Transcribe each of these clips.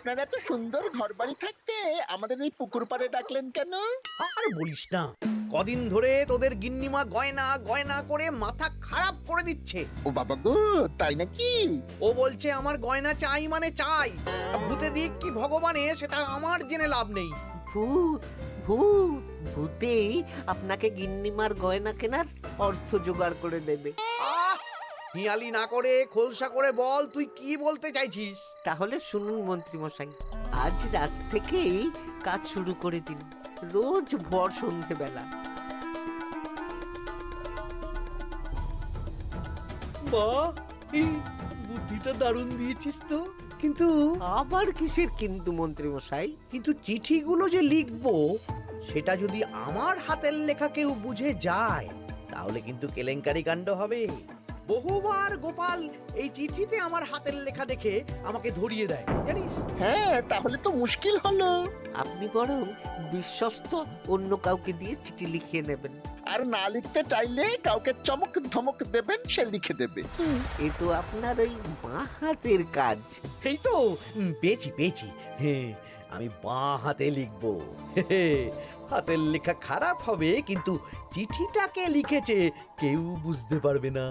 আপনারা এত সুন্দর ঘর বাড়ি থাকতে আমাদের এই পুকুর পাড়ে ডাকলেন কেন? আরে বলিস না, কদিন ধরে তোদের গিন্নিমা গয়না গয়না করে মাথা খারাপ করে দিচ্ছে। ও বাবা গো, তাই নাকি? ও বলছে আমার গয়না চাই মানে চাই। ভূতে দিক কি ভগবানে সেটা আমার জেনে লাভ নেই। ভূত ভূত ভূতেই আপনাকে গিন্নিমার গয়না কেনার অর্থ জোগাড় করে দেবে। আহ, হিয়ালি না করে খোলসা করে বল তুই কি বলতে চাইছিস। তাহলে শুনুন মন্ত্রী মশাই, আজ রাত থেকেই কাজ শুরু করে দিন, রোজ ভর সন্ধেবেলা। বাহ, এই বুদ্ধিটা দারুণ দিয়েছিস তো। কিন্তু আবার কিসের কিন্তু মন্ত্রী মশাই? কিন্তু চিঠিগুলো যে লিখবো সেটা যদি আমার হাতের লেখা কেউ বুঝে যায় তাহলে কিন্তু কেলেঙ্কারি কাণ্ড হবে। বহুবার গোপাল এই চিঠিতে আমার হাতের লেখা দেখে আমাকে ধরিয়ে দেয় জানিস। হ্যাঁ, তাহলে তো মুশকিল হলো। আপনি বরং বিশ্বস্ত অন্য কাউকে দিয়ে চিঠি লিখিয়ে নেবেন। আর না লিখতে চাইলে কাউকে চমক ধমক দেবেন, সে লিখে দেবে। এ তো আপনার ওই বাঁ হাতের কাজ। এই তো পেয়েছি পেয়েছি। হ্যাঁ, আমি বাঁ হাতে লিখবো। হাতের লেখা খারাপ হবে কিন্তু চিঠিটাকে লিখেছে কেউ বুঝতে পারবে না।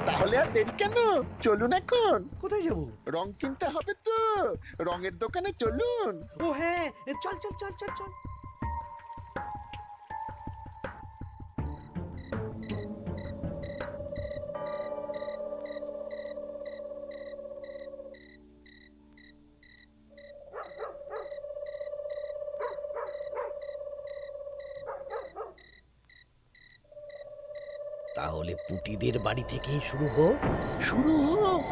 তাহলে আর দেরি কেন, চলুন এখন। কোথায় যাব? রং কিনতে হবে তো, রঙের দোকানে চলুন। ও হ্যাঁ, চল চল চল চল চল। তাহলে পুটিদের বাড়ি থেকেই শুরু হোক। শুরু হোক।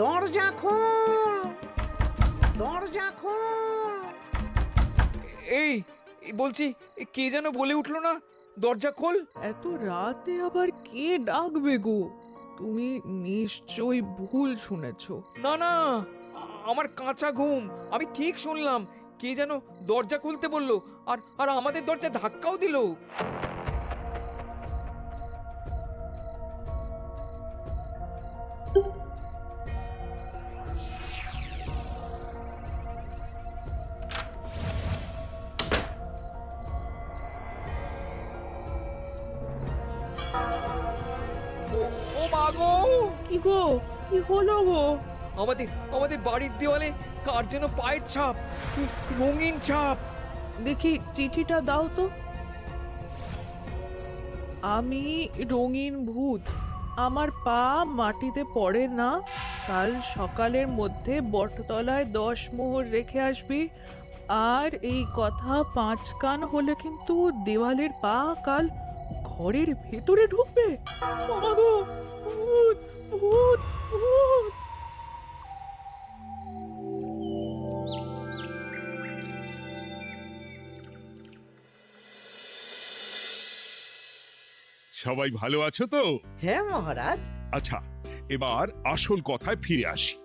দরজা খোল, দরজা খোল। এই বলছি, কে যেন বলে উঠলো না, দরজা খোল। এত রাতে আবার কে ডাকবে গো? তুমি নিশ্চয়ই ভুল শুনেছো। না না, আমার কাঁচা ঘুম, আমি ঠিক শুনলাম। কে যেন দরজা খুলতে বললো, আর আর আমাদের দরজা ধাক্কাও দিল। ও মা গো! কি গো, কি হলো গো? আমাদের আমাদের বাড়ির দেওয়ালে কার যেন পায়ের ছাপ, রঙিন ছাপ। দেখি চিঠিটা দাও তো। আমি রঙিন ভূত, আমার পা মাটিতে পড়ে না। কাল সকালের মধ্যে বটতলায় 10 মোহর রেখে আসবি। আর এই কথা 5 কান হলে কিন্তু দেওয়ালের পা কাল ঘরের ভেতরে ঢুকবে। ও মা গো, ভূত ভূত ভূত! সবাই ভালো আছো তো? হ্যাঁ মহারাজ। আচ্ছা, এবার আসল কথায় ফিরে আসি।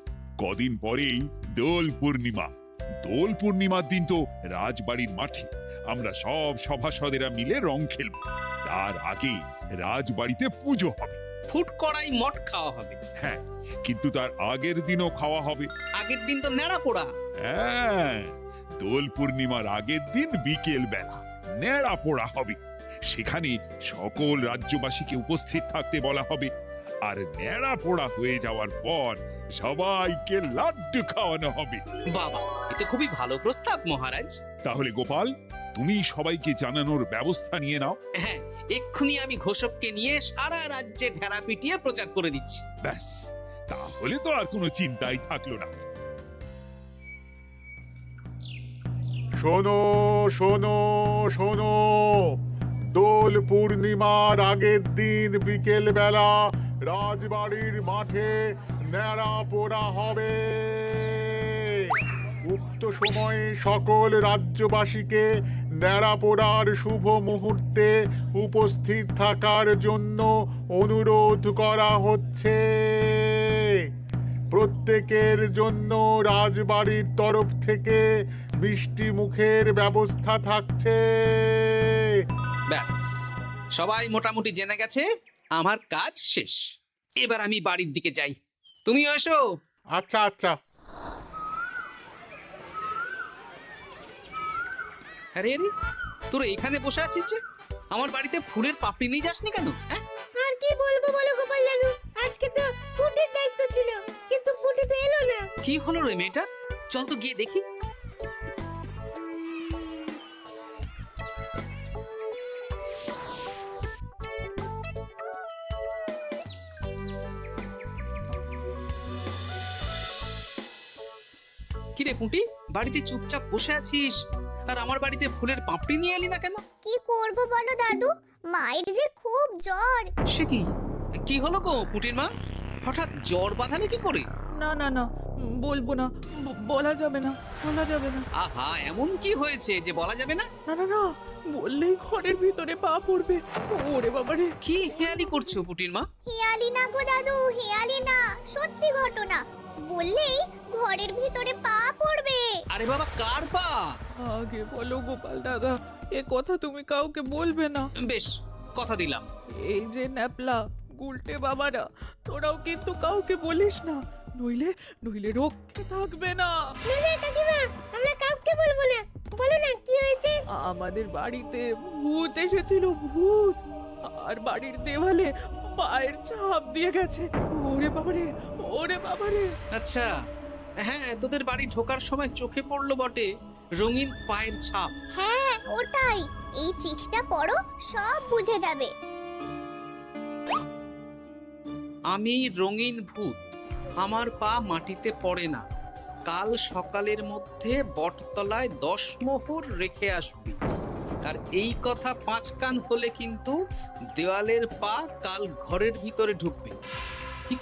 কদিন পরেই দোল পূর্ণিমা। দোল পূর্ণিমার দিন তো রাজবাড়ির মাঠে আমরা সব সভাসদেরা মিলে রং খেলব। তার আগে রাজবাড়িতে পুজো হবে। ফুট কড়াই মট খাওয়া হবে। হ্যাঁ, কিন্তু তার আগের দিনও খাওয়া হবে। আগের দিন তো নেড়া পোড়া। হ্যাঁ, দোল পূর্ণিমার আগের দিন বিকেল বেলা নেড়া পোড়া হবে। সেখানে সকল রাজ্যবাসীকে উপস্থিত থাকতে বলা হবে। আর নেড়া পোড়া হয়ে যাওয়ার পর সবাইকে লাড্ডু খাওয়ানো হবে। বাবা, এটা খুবই ভালো প্রস্তাব মহারাজ। তাহলে গোপাল, তুমি সবাইকে জানানোর ব্যবস্থা নিয়ে নাও। হ্যাঁ, এক্ষুনি আমি ঘোষককে নিয়ে সারা রাজ্যে ঢেরা পিটিয়ে প্রচার করে দিচ্ছি। ব্যাস, তাহলে তো আর কোনো চিন্তাই থাকলো না। শোনো শোনো শোনো, দোল পূর্ণিমার আগের দিন বিকেল বেলা রাজবাড়ির মাঠে ন্যাড়া পোড়া হবে। উক্ত সময়ে সকল রাজ্যবাসীকে ন্যাড়া পোড়ার শুভ মুহূর্তে উপস্থিত থাকার জন্য অনুরোধ করা হচ্ছে। প্রত্যেকের জন্য রাজবাড়ির তরফ থেকে মিষ্টি মুখের ব্যবস্থা থাকছে। ব্যাস, সবাই মোটামুটি জেনে গেছে আমার কাজ শেষ। এবার আমি বাড়ির দিকে যাই, তুমিও এসো। আচ্ছা আচ্ছা। আরে আরে, তোরা এখানে বসে আছিস যে? আমার বাড়িতে ফুলের পাপড়ি নিয়ে যাসনি কেন? হ্যাঁ, আর কি বলবো বলো গোপাল দাদু, আজকে তো ফুটের দায়িত্ব ছিল, কিন্তু ফুটে তো এলো না। কি হলো রে মেয়েটার? চল তো গিয়ে দেখি। কিরে পুঁটি, বাড়িতে চুপচাপ বসে আছিস আর আমার বাড়িতে ফুলের পাপড়ি নিয়ে এলি না কেন? কি করব বলো দাদু, মায়ের যে খুব জ্বর। সে কি, কি হলো গো পুঁটির মা? হঠাৎ জ্বর বাঁধালে কি করে? না না না, বলবো না, বলা যাবে না, বলা যাবে না। আহা, এমন কি হয়েছে যে বলা যাবে না? না না না, বললেই ঘরের ভিতরে পা পড়বে। ওরে বাবারে! কি হেয়ালি করছো পুঁটির মা? হেয়ালি না গো দাদু, হেয়ালি না, সত্যি ঘটনা। বললেই ঘরের ভিতরে পা পড়বে। আরে বাবা, কার পা? আগে বলো গোপাল দাদা, এ কথা তুমি কাউকে বলবে না। বেশ, কথা দিলাম। এই যে ন্যাপলা গুলটে বাবারা, তোরাও কিন্তু কাউকে বলিস না, নইলে নইলে রক্ষে থাকবে না। না না কাকিমা, আমরা কাউকে বলবো না। বলো না কি হয়েছে? আমাদের বাড়িতে ভূত এসেছিল, ভূত, আর বাড়ির দেওয়ালে পায়ের ছাপ দিয়ে গেছে। ওরে বাবারে, ওরে বাবারে! আচ্ছা, হ্যাঁ, তোদের বাড়ি ঢোকার সময় চোখে পড়লো বটে রঙিন পায়ের ছাপ। হ্যাঁ ওটাই, এই চিঠিটা পড়ো, সব বুঝে যাবে। আমি রঙিন ভূত, আমার পা মাটিতে পড়ে না। কাল সকালের মধ্যে বটতলায় 10 মোহর রেখে আসবি। আর এই কথা 5 কান হলে কিন্তু দেওয়ালের পা কাল ঘরের ভিতরে ঢুকবে।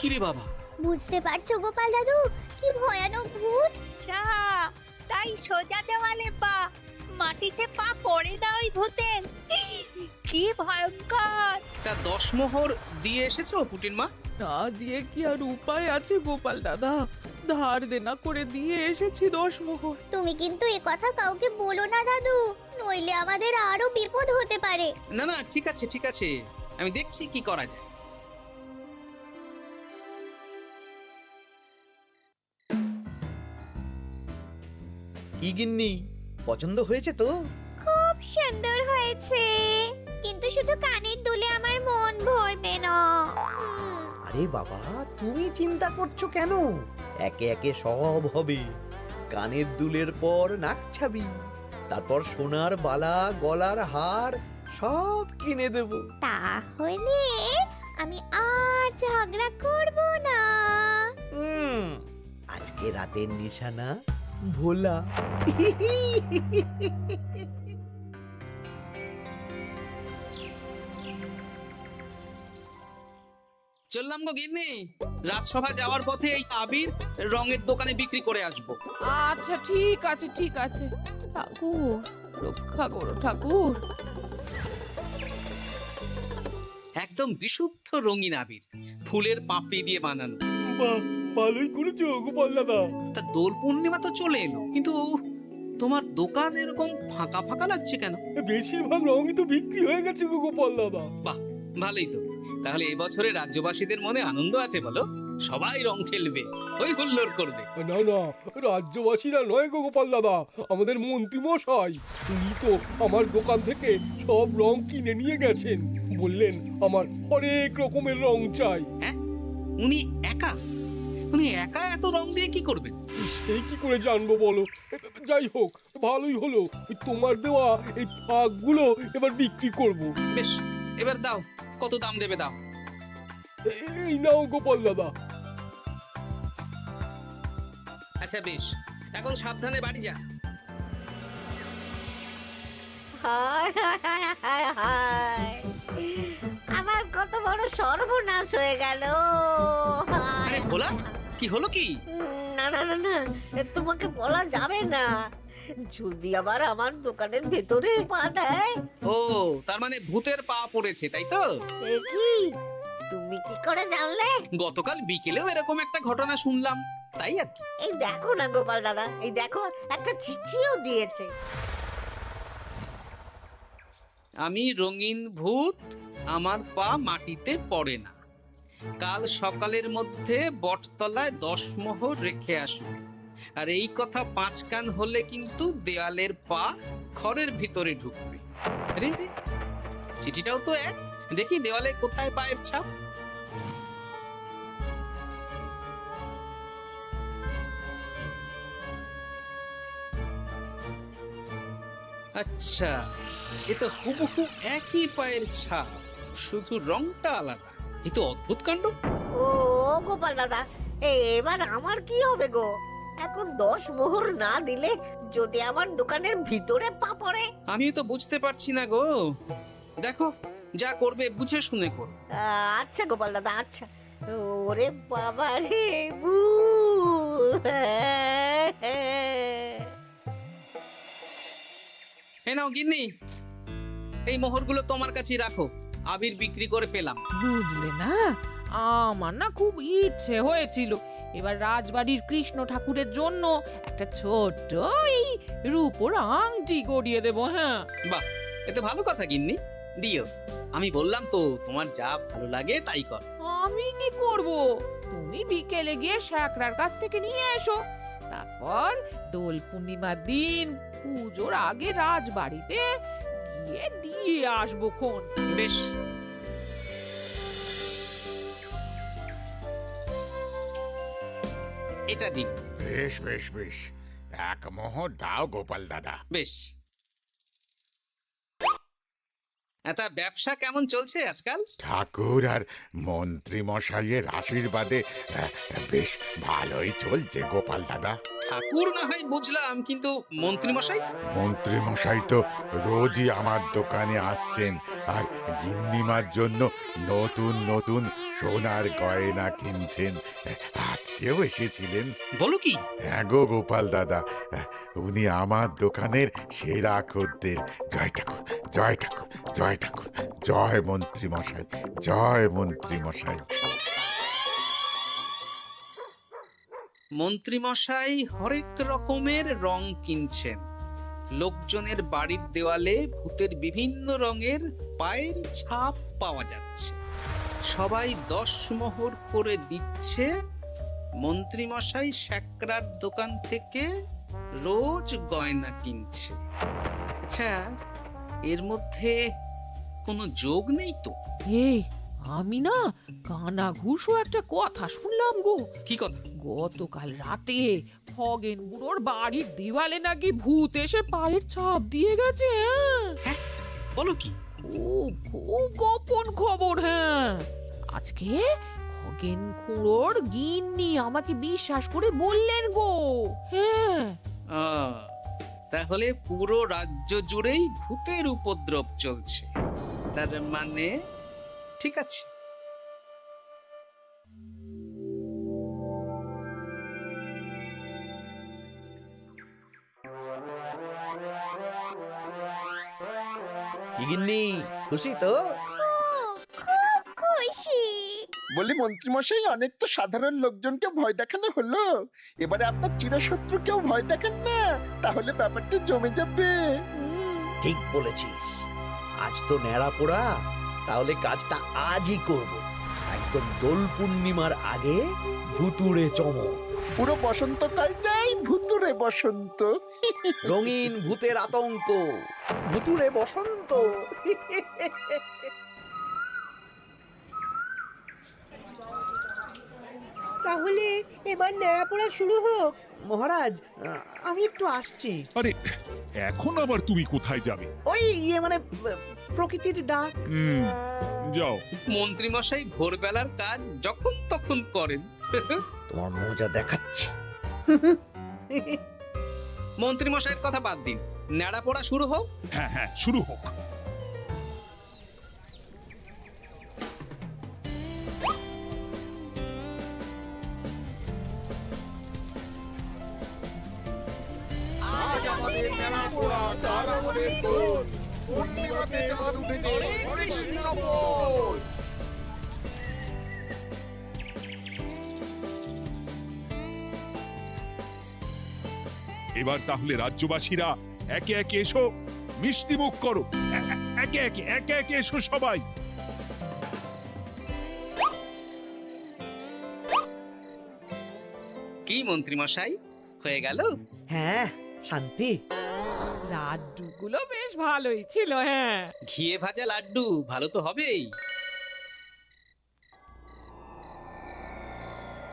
কি রে বাবা? বুঝতে পারছো গোপাল দাদু, কি ভয়ানক ভূত। আচ্ছা, তাই সোজা দেওয়ালে পা, মাটিতে পা পড়ে না ওই ভূতের? কি ভয়ঙ্কর! তা 10 মোহর দিয়ে এসেছো পুটির মা? না দিয়ে কি আর উপায় আছে গোপাল দাদা? ধার দেনা করে দিয়ে এসেছি 10 মোহর। তুমি কিন্তু এ কথা কাউকে বলো না দাদু, নইলে আমাদের আরো বিপদ হতে পারে। না না, ঠিক আছে ঠিক আছে, আমি দেখছি কি করা যায়। কি গিন্নি, পছন্দ হয়েছে তো? খুব সুন্দর হয়েছে, কিন্তু শুধু কানের দুলে আমার মন ভরবে না। আরে বাবা, তুমি চিন্তা করছো কেন? একে একে সব হবে। কানের দুলের পর নাক ছাবি, তারপর সোনার বালা, গলার হার সব কিনে দেব। তাহলে আমি আর ঝগড়া করব না। আজকে রাতের নিশানা ভোলা। চললাম গো গিন্নি, রাজসভা যাওয়ার পথে এই আবির রঙের দোকানে বিক্রি করে আসবো। আচ্ছা ঠিক আছে, ঠিক আছে। ঠাকুর রক্ষা করো ঠাকুর। একদম বিশুদ্ধ রঙিন আবির, ফুলের পাপড়ি দিয়ে বানানো। ভালোই করেছো গোপাল দাদা। তা দোল পূর্ণিমা তো চলে এলো, কিন্তু তোমার দোকান এরকম ফাঁকা ফাঁকা লাগছে কেন? বেশিরভাগ রঙই তো বিক্রি হয়ে গেছে গোপাল দাদা। বাহ, ভালোই তো। তাহলে এবছরে রাজ্যবাসীদের মনে আনন্দ আছে বলো? সবাই রং খেলবে, ওই হুল্লোড় করবে। না না, রাজ্যবাসীরা নয় গো গোপাল দাদা, আমাদের মন্ত্রী মশাই, উনি তো আমার দোকান থেকে সব রং কিনে নিয়ে গেছেন। বললেন আমার অনেক রকমের রং চাই। হ্যাঁ, উনি একা একা এত রং দিয়ে কি করবেন? সেই কি করে জানবো বলো? যাই হোক, ভালোই হলো, তোমার দেওয়া এই ফাঁকগুলো এবার বিক্রি করব। বেশ, এবার দাও, কত দাম দেবে দাও। এই নাও গোপাল দাদা। আচ্ছা বেশ, এখন সাবধানে বাড়ি যা। হায় হায় হায় হায় হায়, আমার কত বড় সর্বনাশ হয়ে গেল। আরে ভোলা, কি হলো কি? না না না না, তোমাকে বলা যাবে না। যদি আবার আমার দোকানের ভেতরে পা দেয়। ও, তার মানে ভূতের পা পড়েছে, তাই তো? এ কি, তুমি কি করে জানলে? গতকাল বিকেলেও এরকম একটা ঘটনা শুনলাম। তাই আর কি। এই দেখো না গোপাল দাদা, এই দেখো একটা চিঠিও দিয়েছে। আমি রঙিন ভূত, আমার পা মাটিতে পড়ে না, কাল সকালের মধ্যে বটতলায় 10 মোহর রেখে আসবে। আর এই কথা 5 কান হলে কিন্তু দেয়ালের পা ঘরের ভিতরে ঢুকবে। রে রে, চিঠিটাও তো এক। দেখি দেওয়ালে কোথায় পায়ের ছাপ। আচ্ছা, এ তো হুবহু একই পায়ের ছাপ, শুধু রংটা আলাদা। এ তো অদ্ভুত কাণ্ড। ও গোপাল দাদা, এবার আমার কি হবে গো? এখন 10 মোহর না দিলে যদি আমার দোকানের ভিতরে পা পড়ে? আমিও তো বুঝতে পারছি না গো। দেখো, যা করবে বুঝে শুনে করো। আচ্ছা গোপাল দাদা, আচ্ছা। ওরে বাবা রে, এই নাও গিন্নি, এই মোহরগুলো তোমার কাছেই রাখো। আবির বিক্রি করে পেলাম। বুঝলে না, আমার না খুব ইচ্ছে হয়েছিল এবার রাজবাড়ির কৃষ্ণ ঠাকুরের জন্য একটা ছোট্ট এই রূপোর আংটি গড়িয়ে দেবো। হ্যাঁ, বাহ, এতে ভালো কথা গিন্নি, দিও। আমি বললাম তো, তোমার যা ভালো লাগে তাই কর। আমি কি করব? তুমি বিকেলে গিয়ে শ্যাকরার কাছ থেকে নিয়ে এসো, তারপর দোল পূর্ণিমার দিন পুজোর আগে রাজবাড়িতে গিয়ে দিয়ে আসবো খন। বেশ, এটা দিন। বেশ বেশ বেশ, 1 মোহর দাও গোপাল দাদা। বেশ। তা ব্যবসা কেমন চলছে আজকাল? ঠাকুর আর মন্ত্রী মশাইয়ের আশীর্বাদে বেশ ভালোই চলছে গোপাল দাদা। ঠাকুর না হয় বুঝলাম, কিন্তু মন্ত্রী মশাই? মন্ত্রী মশাই তো রোজই আমার দোকানে আসছেন আর গিন্নিমার জন্য নতুন নতুন সোনার গয়না কিনছেন। আজকেও এসেছিলেন। বলো কি? হ্যাঁ গো গোপাল দাদা, উনি আমার দোকানের সেরা খদ্দের। জয় ঠাকুর, জয় ঠাকুর, জয় ঠাকুর, জয় মন্ত্রী মশাই, জয় মন্ত্রী মশাই। মন্ত্রী মশাই হরেক রকমের রং কিনছেন। লোকজনের বাড়ির দেওয়ালে ভূতের বিভিন্ন রঙের পায়ের ছাপ পাওয়া যাচ্ছে। সবাই 10 মোহর করে দিচ্ছে। মন্ত্রী মশাই শ্যাকরার দোকান থেকে রোজ গয়না কিনছে। আচ্ছা, এর মধ্যে কোনো যোগ নেই তো? এই, আমি না কানা ঘুষো একটা কথা শুনলাম গো। কি কথা? গতকাল রাতে খগেন বুড়োর বাড়ির দেওয়ালে নাকি ভূত এসে পায়ের ছাপ দিয়ে গেছে। হ্যাঁ, বলো কি? খুব গোপন খবর। হ্যাঁ, আজকে খগেন খুড়োর গিন্নি আমাকে বিশ্বাস করে বললেন গো। হ্যাঁ, তাহলে পুরো রাজ্য জুড়েই ভূতের উপদ্রব চলছে। তার মানে ঠিক আছে। গিন্নি খুশি তো? খুব খুশি। বলি মন্ত্রীমশাই, অনেক তো সাধারণ লোকজনকে ভয় দেখানো হলো, এবারে আপনার চিরশত্রুকেও ভয় দেখান না, তাহলে ব্যাপারটা জমে যাবে। ঠিক বলেছিস, আজ তো ন্যাড়া পোড়া, তাহলে কাজটা আজই করব। একদম দোল পূর্ণিমার আগে ভুতুড়ে চমক। পুরো বসন্তকালটাই ভুতুরে বসন্ত। রঙিন ভূতের আতঙ্ক, ভুতুড়ে বসন্ত। তাহলে এবার নেড়াপোড়া শুরু হোক। মহারাজ, আমি একটু আসছি। আরে, এখন আবার তুমি কোথায় যাবে? ওই মানে প্রকৃতির ডাক। যাও। মন্ত্রী মশাই ভোরবেলার কাজ যখন তখন করেন। তোমার মজা দেখাচ্ছি। মন্ত্রী মশাইয়ের কথা বাদ দিন, নেড়া পড়া শুরু হোক। হ্যাঁ হ্যাঁ, শুরু হোক। আজ আমাদের মেলা পোড়া, কাল আমাদের দোল, পূর্ণিমাতে চাঁদ উঠেছে, হরে কৃষ্ণ বল। এবার তাহলে রাজ্যবাসীরা একে একে এসো, মিষ্টি মুখ করো। একে একে এসো সবাই। কি মন্ত্রী মশাই, হয়ে গেল? হ্যাঁ, শান্তি। লাড্ডুগুলো বেশ ভালোই ছিল, হ্যাঁ। ঘিয়ে ভাজা লাড্ডু ভালো তো হবেই।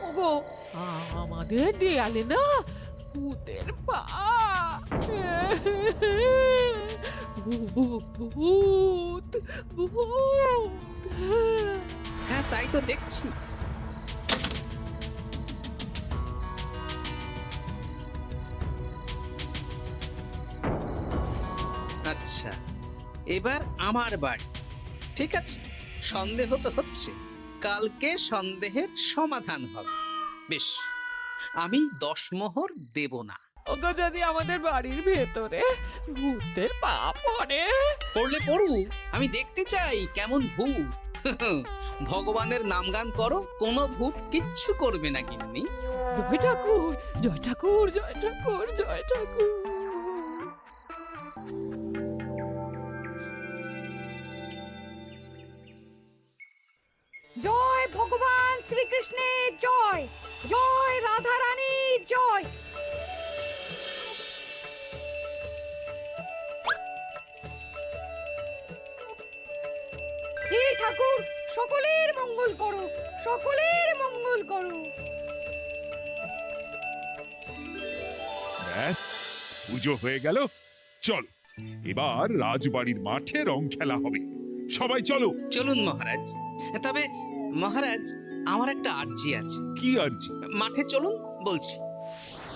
ওগো, আমাদের দেয়ালে না ভূতের পা। ভূত, ভূত। হ্যাঁ, তাই তো দেখছি। আচ্ছা, এবার আমার বাড়ি। ঠিক আছে, সন্দেহ তো হচ্ছে, কালকে সন্দেহের সমাধান হবে। বেশ, আমি 10 মোহর দেব না। ওগো, যদি আমাদের বাড়ির ভেতরে ভূতের পা পড়ে? পড়লে পড়ুক, আমি দেখতে চাই কেমন ভূত। ভগবানের নামগান করো, কোনো ভূত কিচ্ছু করবে না গিন্নি। জয় ঠাকুর, জয় ঠাকুর, জয় ঠাকুর, জয় ঠাকুর। জয় ভগবান শ্রীকৃষ্ণের জয়, জয় রাধা রানীর জয়। হে ঠাকুর, সকলের মঙ্গল করো, সকলের মঙ্গল করো। ব্যাস, পুজো হয়ে গেল। চল, এবার রাজবাড়ির মাঠে রং খেলা হবে। সবাই চলো। চলুন মহারাজ। তবে মহারাজ, আমার একটা আর্জি আছে। কি আরজি? মাঠে চলুন বলছি।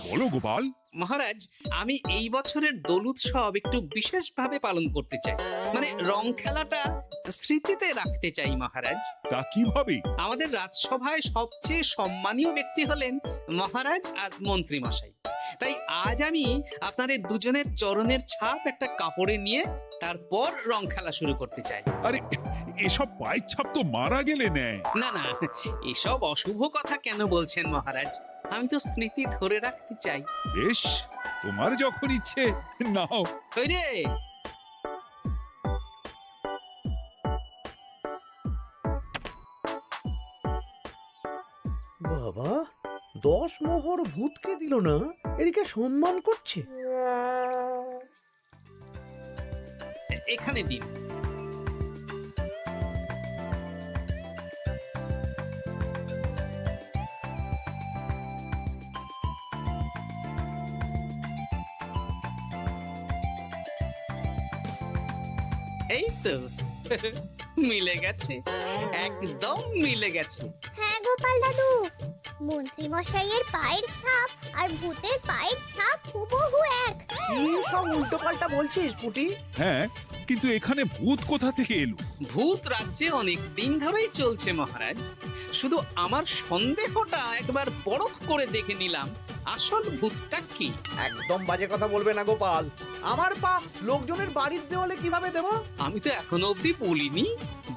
বলো গোপাল। মহারাজ, আমি এই বছরের দোল উৎসব একটু বিশেষভাবে পালন করতে চাই। মানে রং খেলাটা স্মৃতিতে রাখতে চাই মহারাজ। তা কিভাবে? আমাদের রাজসভায় সবচেয়ে সম্মানীয় ব্যক্তি হলেন মহারাজ আর মন্ত্রী মশাই। তাই আজ আমি আপনাদের দুজনের চরণের ছাপ একটা কাপড়ে নিয়ে তারপর রং খেলা শুরু করতে চাই। আরে, এসব পায়ের ছাপ তো মারা গেলে নেয়। না না, এসব অশুভ কথা কেন বলছেন মহারাজ? আমি তো স্মৃতি ধরে রাখতে চাই। বেশ, তোমার যখন ইচ্ছে নাও। ওই রে, বাবা, 10 মোহর ভূতকে দিল না, এদিকে সম্মান করছে। এখানে দিন। এই তো মিলে গেছে, একদম মিলে গেছে। হ্যাঁ গোপাল দাদু, মন্ত্রী মশাইয়ের পায়ের ছাপ আর ভূতের পায়ের ছাপ হুবহু এক। কি সব উল্টো পাল্টা বলছিস পুটি? হ্যাঁ, কিন্তু এখানে ভূত কোথা থেকে এলো? ভূত রাজ্যে অনেক দিন ধরেই চলছে মহারাজ। শুধু আমার সন্দেহটা একবার পরখ করে দেখে নিলাম, আসল ভূতটা কি। একদম বাজে কথা বলবে না গোপাল। আমার পা লোকজনের বাড়ির দেওয়ালে কিভাবে দেব? আমি তো এখনো অবধি বলিনি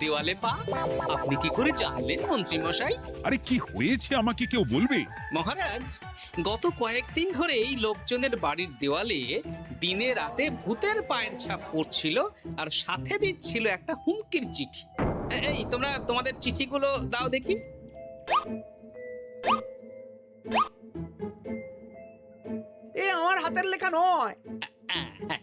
দেওয়ালে পা। আপনি কি করে জানলেন মন্ত্রী মশাই? আরে, কি হয়েছে আমাকে কেউ বলবে? মহারাজ, গত কয়েকদিন ধরেই লোকজনের বাড়ির দেওয়ালে দিনে রাতে ভূতের পায়ের ছাপ পড়ছিল, আর সাথে দিচ্ছিল একটা হুমকির চিঠি। এই তোমরা তোমাদের চিঠিগুলো দাও দেখি। এ আমার হাতের লেখা নয়। হ্যাঁ,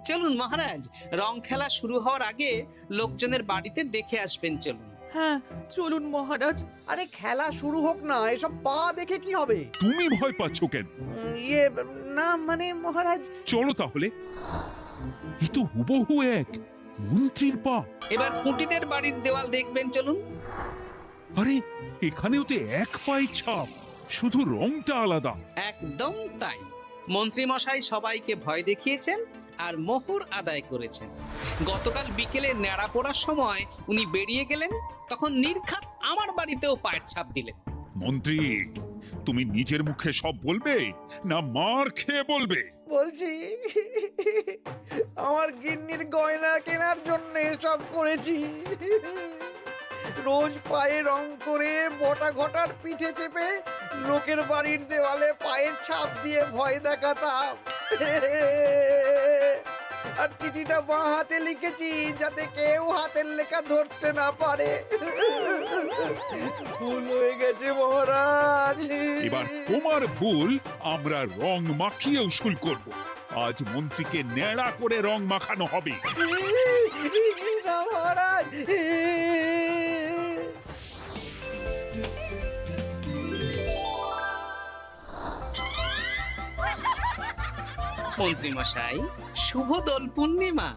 চলুন মহারাজ, রং খেলা শুরু হওয়ার আগে লোকজনের বাড়িতে দেখে আসবেন। চলুন। হ্যাঁ, চলুন মহারাজ। আরে খেলা শুরু হোক না, এসব পা দেখে কি হবে? তুমি ভয় পাচ্ছ কেন? ইয়ে, না মানে মহারাজ। চলো তাহলে। এ তো হুবহু এক মন্ত্রীর পা। এবার পুঁটিদের বাড়ির দেওয়াল দেখবেন। চলুন। আরে, এখানেও তো এক পায়ের ছাপ, শুধু রংটা আলাদা। একদম তাই। মন্ত্রী মশাই সবাইকে ভয় দেখিয়েছেন আর মোহর আদায় করেছেন। গতকাল বিকেলে ন্যাড়া পড়ার সময় উনি বেরিয়ে গেলেন, তখন নির্ঘাত আমার বাড়িতেও পায়ের ছাপ দিলেন। মন্ত্রী, তুমি নিজের মুখে সব বলবে না মার খেয়ে বলবে? বলছি, আমার গিন্নির গয়না কেনার জন্য সব করেছি। রোজ পায়ে রং করে বটা ঘটার পিঠে চেপে লোকের বাড়ির দেওয়ালে পায়ের ছাপ দিয়ে ভয় দেখাতাম। আর চিঠিটা বাঁ হাতে লিখেছি যাতে কেউ হাতের লেখা ধরতে না পারে। ভুল হয়ে গেছে মহারাজ। এবার তোমার ভুল আমরা রং মাখিয়ে উসুল করব। আজ মন্ত্রীকে ন্যাড়া করে রং মাখানো হবে। না মহারাজ। মন্ত্রী মশাই, শুভ দোল পূর্ণিমা।